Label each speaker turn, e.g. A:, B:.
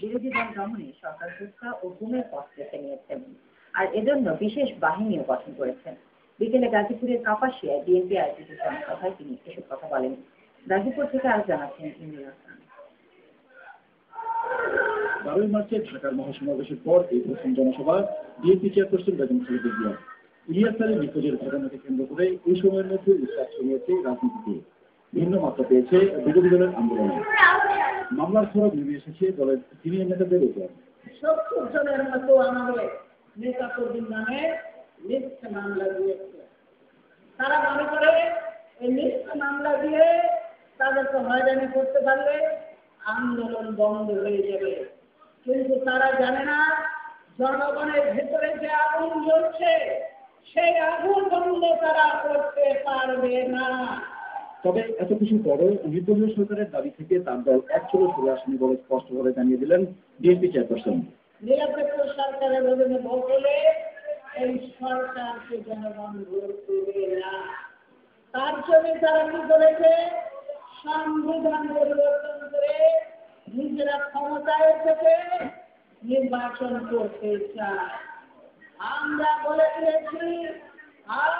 A: বিরোধী দল দমনে সরকার হত্যা ও গুমের পথ বেছে নিয়েছেন, আর এজন্য বিশেষ বাহিনীও গঠন করেছেন। বিকেলে গাজীপুরের কাপাসিয়ায় বিএনপি আয়োজিত জনসভায় তিনি এসব কথা বলেন। গাজীপুর থেকে আরো জানাচ্ছেন ইমরুল হাসান।
B: 12 মার্চে ঢাকার মহাসমাবেশের পর এই প্রথম জনসভা বিএনপি চেয়ারপারসন বেগম খালেদা জিয়া। ইলিয়াস আলীর নিখোঁজের ঘটনাকে কেন্দ্র করে এই সময়ের মধ্যে উত্তাপ ছড়িয়েছে রাজনীতিতে, ভিন্ন মাত্রা পেয়েছে বিরোধী দলের আন্দোলন। মামলার খরচ নেমে এসেছে দলের সিনিয়র নেতাদের উপর।
C: 70 জনের মতো আমাদের নেতা কর্মী নামে মিথ্যা মামলা দিয়েছে। তারা মনে করে এই মিথ্যা মামলা দিয়ে তাদেরকে হয়রানি করতে পারলে আন্দোলন বন্ধ হয়ে যাবে, কিন্তু তারা জানে না জনগণের ভেতরে যে আগুন জ্বলছে সেই আগুন বন্ধ তারা করতে পারবে না।
B: তবে এত কিছু পরও নির্দলীয় সরকারের দাবি থেকে তার দল একচুলো সরে আসেনি বলে স্পষ্টভাবে জানিয়ে দিলেন বিএনপি চেয়ারপারসন।
C: নিরপেক্ষ সরকারের অধীনে ভোট হলে এই সরকারকে জনগণ ভোট দেবে না। তার জন্য তারা কি করেছে, সংবিধান পরিবর্তন করে নিজেরা ক্ষমতায় থেকে নির্বাচন করতে চায়। আমরা বলে দিয়েছি আর